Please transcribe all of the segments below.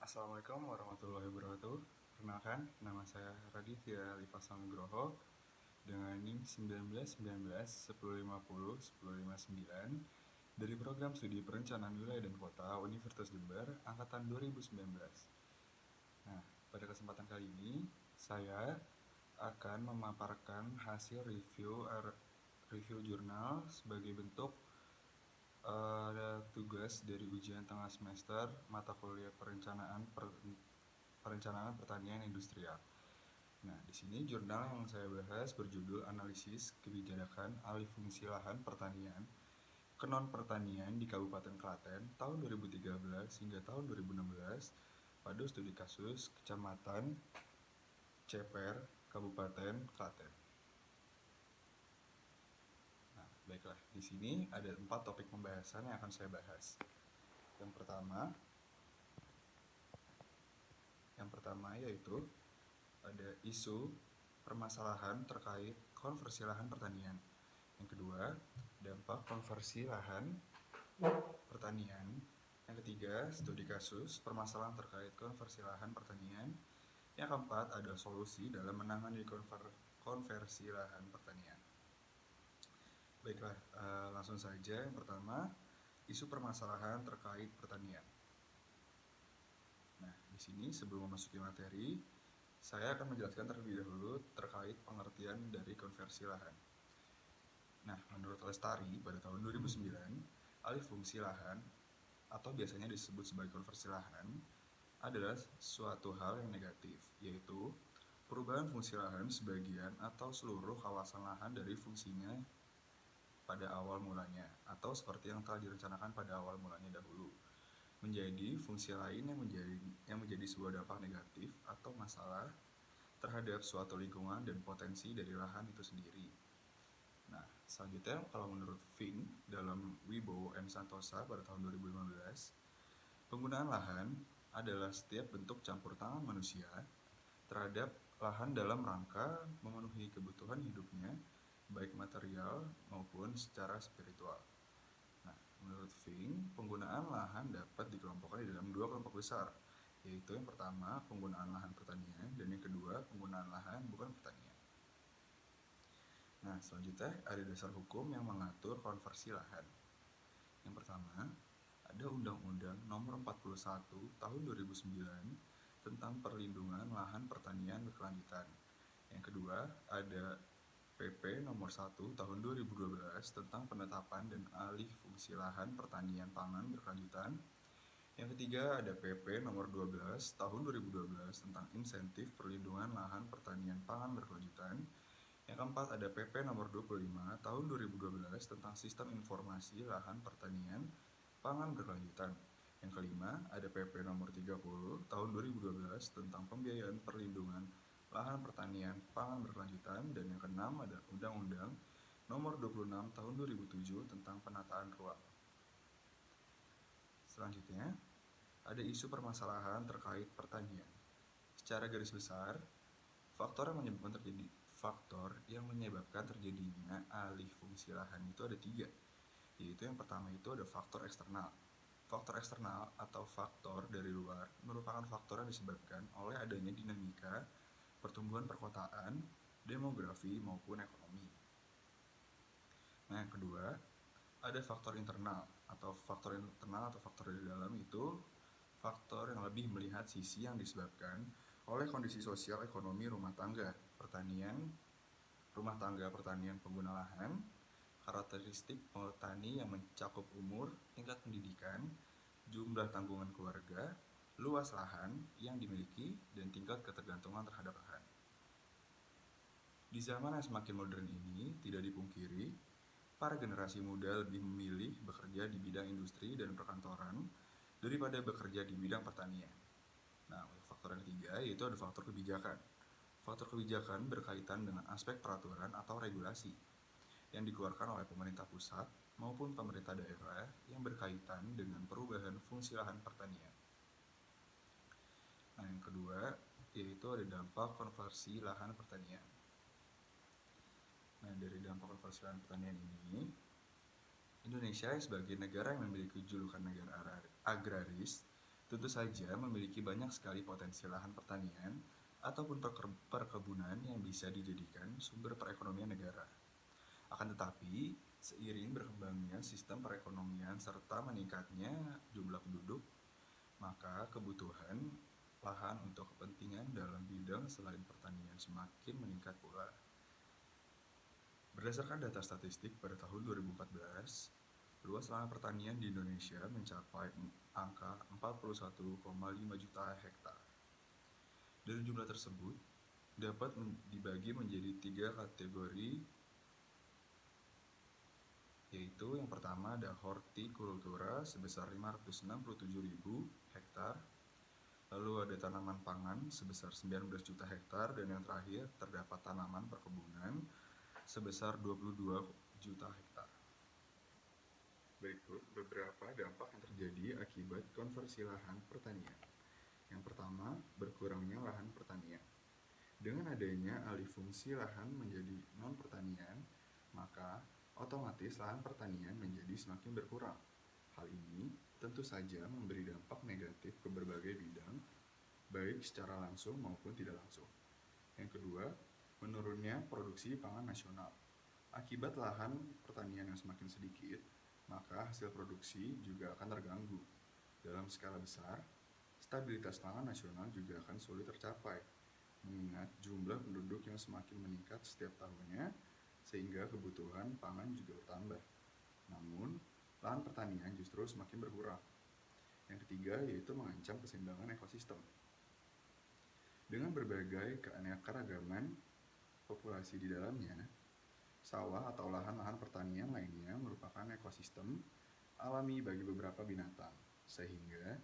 Assalamualaikum warahmatullahi wabarakatuh. Perkenalkan, nama saya Raditya Alifasal Nugroho dengan NIM 1919-1050-1059 dari program studi perencanaan wilayah dan kota Universitas Jember angkatan 2019. Nah, pada kesempatan kali ini saya akan memaparkan hasil review jurnal sebagai bentuk tugas dari ujian tengah semester mata kuliah perencanaan pertanian industrial. Nah, di sini jurnal yang saya bahas berjudul Analisis Kebijakan Alih Fungsi Lahan Pertanian Kenon Pertanian di Kabupaten Klaten tahun 2013 hingga tahun 2016 pada studi kasus Kecamatan Ceper, Kabupaten Klaten. Nah, baiklah, di sini ada 4 topik pembahasan yang akan saya bahas. Yang pertama yaitu ada isu permasalahan terkait konversi lahan pertanian. Yang kedua, dampak konversi lahan pertanian. Yang ketiga, studi kasus permasalahan terkait konversi lahan pertanian. Yang keempat, ada solusi dalam menangani konversi lahan pertanian. Baiklah, langsung saja. Yang pertama, isu permasalahan terkait pertanian. Nah, di sini sebelum memasuki materi, saya akan menjelaskan terlebih dahulu terkait pengertian dari konversi lahan. Nah, menurut Lestari pada tahun 2009, alih fungsi lahan atau biasanya disebut sebagai konversi lahan adalah suatu hal yang negatif, yaitu perubahan fungsi lahan sebagian atau seluruh kawasan lahan dari fungsinya pada awal mulanya atau seperti yang telah direncanakan pada awal mulanya dahulu menjadi fungsi lain yang menjadi sebuah dampak negatif atau masalah terhadap suatu lingkungan dan potensi dari lahan itu sendiri. Nah, selanjutnya kalau menurut Fink dalam Wibowo and Santosa pada tahun 2015, penggunaan lahan adalah setiap bentuk campur tangan manusia terhadap lahan dalam rangka memenuhi kebutuhan hidupnya, baik material maupun secara spiritual. Nah, menurut Fink, penggunaan lahan dapat dikelompokkan di dalam 2 kelompok besar, yaitu yang pertama penggunaan lahan pertanian dan yang kedua penggunaan lahan bukan pertanian. Nah, selanjutnya ada dasar hukum yang mengatur konversi lahan. Yang pertama, ada Undang-Undang Nomor 41 Tahun 2009 tentang perlindungan lahan pertanian berkelanjutan. Yang kedua, ada PP Nomor 1 Tahun 2012 tentang penetapan dan alih fungsi lahan pertanian pangan berkelanjutan. Yang ketiga, ada PP Nomor 12 Tahun 2012 tentang insentif perlindungan lahan pertanian pangan berkelanjutan. Yang keempat, ada PP Nomor 25 Tahun 2012 tentang Sistem Informasi Lahan Pertanian Pangan Berkelanjutan. Yang kelima, ada PP Nomor 30 Tahun 2012 tentang Pembiayaan Perlindungan Lahan Pertanian Pangan Berkelanjutan. Dan yang keenam, ada Undang-Undang Nomor 26 Tahun 2007 tentang Penataan Ruang. Selanjutnya, ada isu permasalahan terkait pertanian. Secara garis besar, faktor yang menyebabkan terjadinya alih fungsi lahan itu ada 3, yaitu yang pertama itu ada faktor eksternal. Faktor eksternal atau faktor dari luar merupakan faktor yang disebabkan oleh adanya dinamika pertumbuhan perkotaan, demografi maupun ekonomi. Nah, yang kedua, ada faktor internal atau faktor dari dalam itu faktor yang lebih melihat sisi yang disebabkan oleh kondisi sosial ekonomi rumah tangga pertanian pengguna lahan, karakteristik petani yang mencakup umur, tingkat pendidikan, jumlah tanggungan keluarga, luas lahan yang dimiliki, dan tingkat ketergantungan terhadap lahan. Di zaman yang semakin modern ini, tidak dipungkiri, para generasi muda lebih memilih bekerja di bidang industri dan perkantoran daripada bekerja di bidang pertanian. Nah, untuk faktor yang ketiga yaitu ada faktor kebijakan. Faktor kebijakan berkaitan dengan aspek peraturan atau regulasi yang dikeluarkan oleh pemerintah pusat maupun pemerintah daerah yang berkaitan dengan perubahan fungsi lahan pertanian. Nah, yang kedua yaitu ada dampak konversi lahan pertanian. Nah, dari dampak konversi lahan pertanian ini, Indonesia sebagai negara yang memiliki julukan negara agraris tentu saja memiliki banyak sekali potensi lahan pertanian ataupun perkebunan yang bisa dijadikan sumber perekonomian negara. Akan tetapi, seiring berkembangnya sistem perekonomian serta meningkatnya jumlah penduduk, maka kebutuhan lahan untuk kepentingan dalam bidang selain pertanian semakin meningkat pula. Berdasarkan data statistik pada tahun 2014, luas lahan pertanian di Indonesia mencapai angka 41,5 juta hektar. Dari jumlah tersebut, dapat dibagi menjadi 3 kategori, yaitu yang pertama ada hortikultura sebesar 567.000 hektar, lalu ada tanaman pangan sebesar 19 juta hektar, dan yang terakhir terdapat tanaman perkebunan sebesar 22 juta hektar. Berikut beberapa dampak yang terjadi akibat konversi lahan pertanian. Yang pertama, berkurangnya lahan pertanian. Dengan adanya alih fungsi lahan menjadi non-pertanian, maka otomatis lahan pertanian menjadi semakin berkurang. Hal ini tentu saja memberi dampak negatif ke berbagai bidang, baik secara langsung maupun tidak langsung. Yang kedua, menurunnya produksi pangan nasional. Akibat lahan pertanian yang semakin sedikit, maka hasil produksi juga akan terganggu. Dalam skala besar, stabilitas pangan nasional juga akan sulit tercapai, mengingat jumlah penduduk yang semakin meningkat setiap tahunnya, sehingga kebutuhan pangan juga bertambah. Namun, lahan pertanian justru semakin berkurang. Yang ketiga yaitu mengancam keseimbangan ekosistem. Dengan berbagai keanekaragaman populasi di dalamnya, sawah atau lahan-lahan pertanian lainnya merupakan ekosistem alami bagi beberapa binatang, sehingga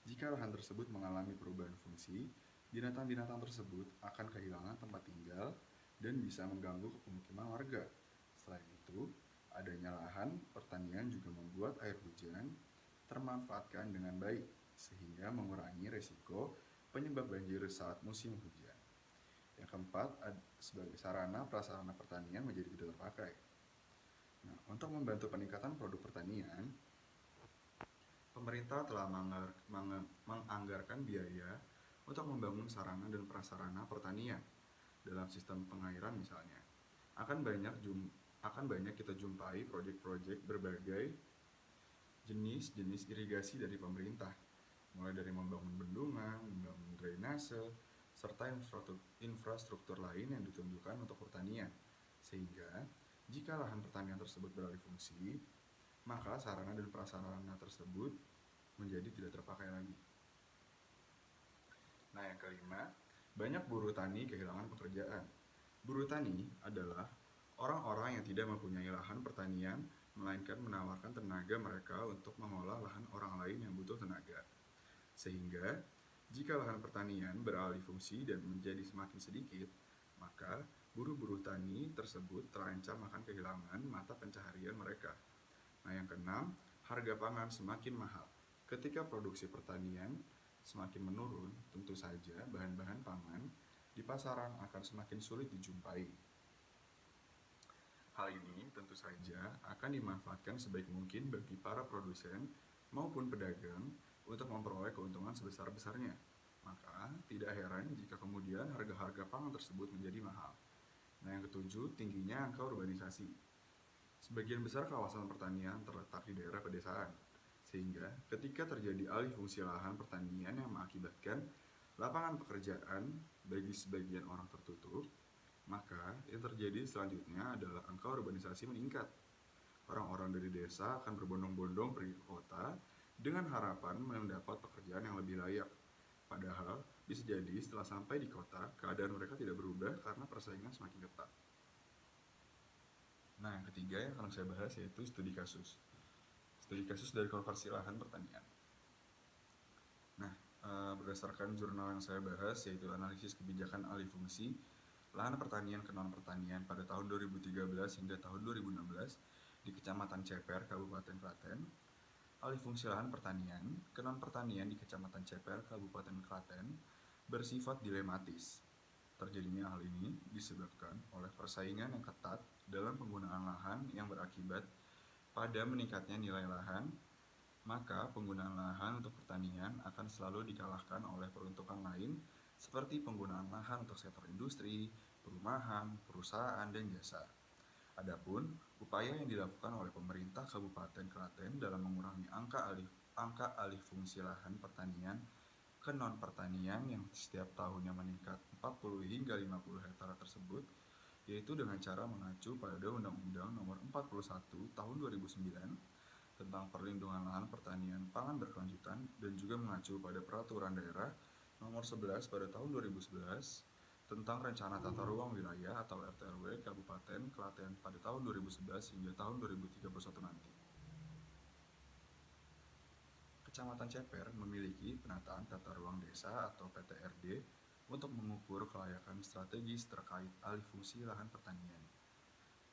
jika lahan tersebut mengalami perubahan fungsi, binatang-binatang tersebut akan kehilangan tempat tinggal dan bisa mengganggu pemukiman warga. Selain itu, adanya lahan pertanian juga membuat air hujan termanfaatkan dengan baik, sehingga mengurangi resiko penyebab banjir saat musim hujan. Yang keempat, sebagai sarana prasarana pertanian menjadi tidak terpakai. Nah, untuk membantu peningkatan produk pertanian, pemerintah telah menganggarkan biaya untuk membangun sarana dan prasarana pertanian dalam sistem pengairan misalnya. Akan banyak kita jumpai proyek-proyek berbagai jenis irigasi dari pemerintah, mulai dari membangun bendungan, membangun drainase, serta infrastruktur lain yang ditunjukkan untuk pertanian. Sehingga, jika lahan pertanian tersebut beralih fungsi, maka sarana dan prasarana tersebut menjadi tidak terpakai lagi. Nah, yang kelima, banyak buruh tani kehilangan pekerjaan. Buruh tani adalah orang-orang yang tidak mempunyai lahan pertanian, melainkan menawarkan tenaga mereka untuk mengolah lahan orang lain yang butuh tenaga. Sehingga, jika lahan pertanian beralih fungsi dan menjadi semakin sedikit, maka buruh-buruh tani tersebut terancam akan kehilangan mata pencaharian mereka. Nah, yang keenam, harga pangan semakin mahal. Ketika produksi pertanian semakin menurun, tentu saja bahan-bahan pangan di pasaran akan semakin sulit dijumpai. Hal ini tentu saja akan dimanfaatkan sebaik mungkin bagi para produsen maupun pedagang untuk memperoleh keuntungan sebesar-besarnya. Maka, tidak heran jika kemudian harga-harga pangan tersebut menjadi mahal. Nah, yang ketujuh, tingginya angka urbanisasi. Sebagian besar kawasan pertanian terletak di daerah pedesaan, sehingga ketika terjadi alih fungsi lahan pertanian yang mengakibatkan lapangan pekerjaan bagi sebagian orang tertutup, maka yang terjadi selanjutnya adalah angka urbanisasi meningkat. Orang-orang dari desa akan berbondong-bondong pergi ke kota dengan harapan mendapat pekerjaan yang lebih layak. Padahal, bisa jadi setelah sampai di kota, keadaan mereka tidak berubah karena persaingan semakin ketat. Nah, yang ketiga yang akan saya bahas yaitu studi kasus. Studi kasus dari konversi lahan pertanian. Nah, berdasarkan jurnal yang saya bahas yaitu analisis kebijakan alih fungsi lahan pertanian ke non-pertanian pada tahun 2013 hingga tahun 2016 di Kecamatan Ceper, Kabupaten Klaten. Alih fungsi lahan pertanian ke non-pertanian di Kecamatan Ceper, Kabupaten Klaten bersifat dilematis. Terjadinya hal ini disebabkan oleh persaingan yang ketat dalam penggunaan lahan yang berakibat pada meningkatnya nilai lahan, maka penggunaan lahan untuk pertanian akan selalu dikalahkan oleh peruntukan lain seperti penggunaan lahan untuk sektor industri, perumahan, perusahaan, dan jasa. Adapun upaya yang dilakukan oleh pemerintah Kabupaten Klaten dalam mengurangi angka alih fungsi lahan pertanian ke non-pertanian yang setiap tahunnya meningkat 40 hingga 50 hektar tersebut, yaitu dengan cara mengacu pada Undang-Undang Nomor 41 Tahun 2009 tentang perlindungan lahan pertanian pangan berkelanjutan dan juga mengacu pada Peraturan Daerah Nomor 11 pada tahun 2011 tentang Rencana Tata Ruang Wilayah atau RTRW Kabupaten Klaten pada tahun 2011 hingga tahun 2031 nanti. Kecamatan Ceper memiliki penataan tata ruang desa atau PTRD untuk mengukur kelayakan strategis terkait alih fungsi lahan pertanian.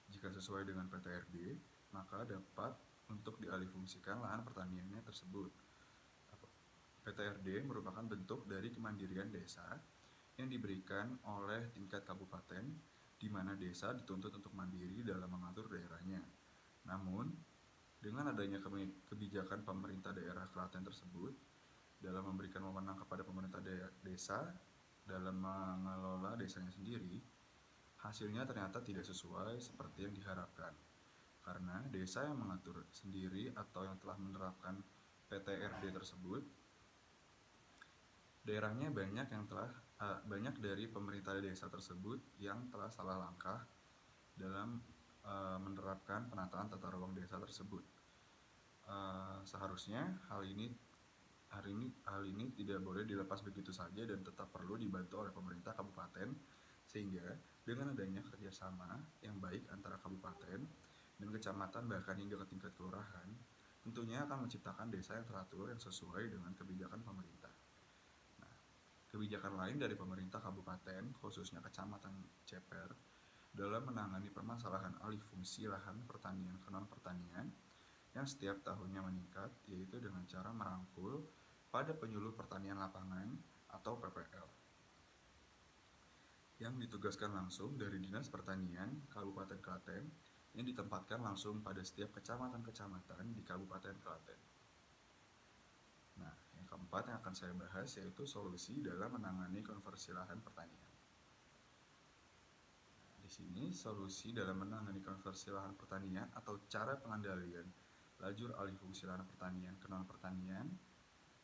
Jika sesuai dengan PTRD, maka dapat untuk dialihfungsikan lahan pertaniannya tersebut. PTRD merupakan bentuk dari kemandirian desa yang diberikan oleh tingkat kabupaten, di mana desa dituntut untuk mandiri dalam mengatur daerahnya. Namun, dengan adanya kebijakan pemerintah daerah Klaten tersebut dalam memberikan wewenang kepada pemerintah desa dalam mengelola desanya sendiri, hasilnya ternyata tidak sesuai seperti yang diharapkan. Karena desa yang mengatur sendiri atau yang telah menerapkan PTRD tersebut, daerahnya banyak dari pemerintah desa tersebut yang telah salah langkah dalam menerapkan penataan tata ruang desa tersebut. Seharusnya hal ini tidak boleh dilepas begitu saja dan tetap perlu dibantu oleh pemerintah kabupaten, sehingga dengan adanya kerjasama yang baik antara kabupaten dan kecamatan bahkan hingga ke tingkat kelurahan, tentunya akan menciptakan desa yang teratur yang sesuai dengan kebijakan pemerintah. Nah, kebijakan lain dari pemerintah kabupaten, khususnya Kecamatan Ceper, dalam menangani permasalahan alih fungsi lahan pertanian ke non-pertanian yang setiap tahunnya meningkat, yaitu dengan cara merangkul pada penyuluh pertanian lapangan atau PPL yang ditugaskan langsung dari Dinas Pertanian Kabupaten Klaten yang ditempatkan langsung pada setiap kecamatan-kecamatan di Kabupaten Klaten. Nah, yang keempat yang akan saya bahas yaitu solusi dalam menangani konversi lahan pertanian. Di sini solusi dalam menangani konversi lahan pertanian atau cara pengendalian lajur alih fungsi lahan pertanian ke non pertanian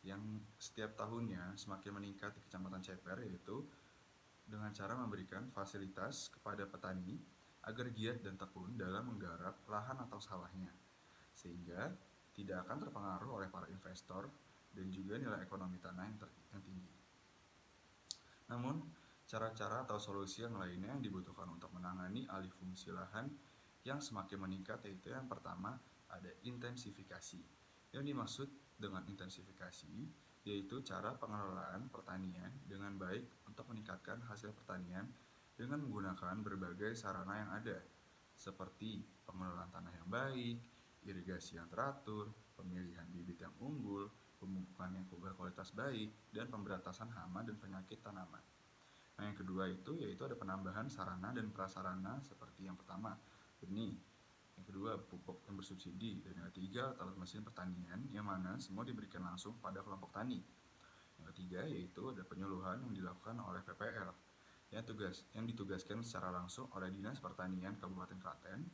yang setiap tahunnya semakin meningkat di Kecamatan Ceper, yaitu dengan cara memberikan fasilitas kepada petani agar giat dan tekun dalam menggarap lahan atau sawahnya, sehingga tidak akan terpengaruh oleh para investor dan juga nilai ekonomi tanah yang tinggi. Namun, cara-cara atau solusi yang lainnya yang dibutuhkan untuk menangani alih fungsi lahan yang semakin meningkat, yaitu yang pertama ada intensifikasi. Yang dimaksud dengan intensifikasi yaitu cara pengelolaan pertanian dengan baik untuk meningkatkan hasil pertanian dengan menggunakan berbagai sarana yang ada, seperti pengelolaan tanah yang baik, irigasi yang teratur, pemilihan bibit yang unggul, pemupukan yang berkualitas baik, dan pemberantasan hama dan penyakit tanaman. Nah, yang kedua yaitu ada penambahan sarana dan prasarana seperti yang pertama, benih, yang kedua pupuk yang bersubsidi, dan yang ketiga alat mesin pertanian yang mana semua diberikan langsung pada kelompok tani. Yang ketiga yaitu ada penyuluhan yang dilakukan oleh PPL yang ditugaskan secara langsung oleh Dinas Pertanian Kabupaten Klaten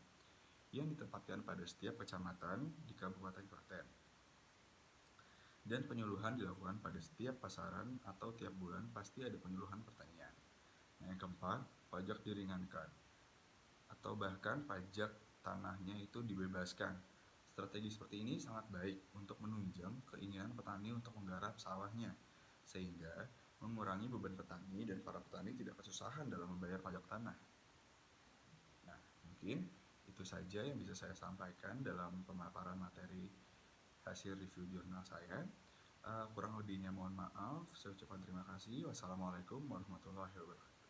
yang ditempatkan pada setiap kecamatan di Kabupaten Klaten. Dan penyuluhan dilakukan pada setiap pasaran atau tiap bulan pasti ada penyuluhan pertanian. Nah, yang keempat, pajak diringankan atau bahkan pajak tanahnya itu dibebaskan. Strategi seperti ini sangat baik untuk menunjang keinginan petani untuk menggarap sawahnya, sehingga mengurangi beban petani dan para petani tidak kesusahan dalam membayar pajak tanah. Nah, mungkin itu saja yang bisa saya sampaikan dalam pemaparan materi hasil review jurnal saya. Kurang lebihnya mohon maaf. Saya ucapkan terima kasih. Wassalamualaikum warahmatullahi wabarakatuh.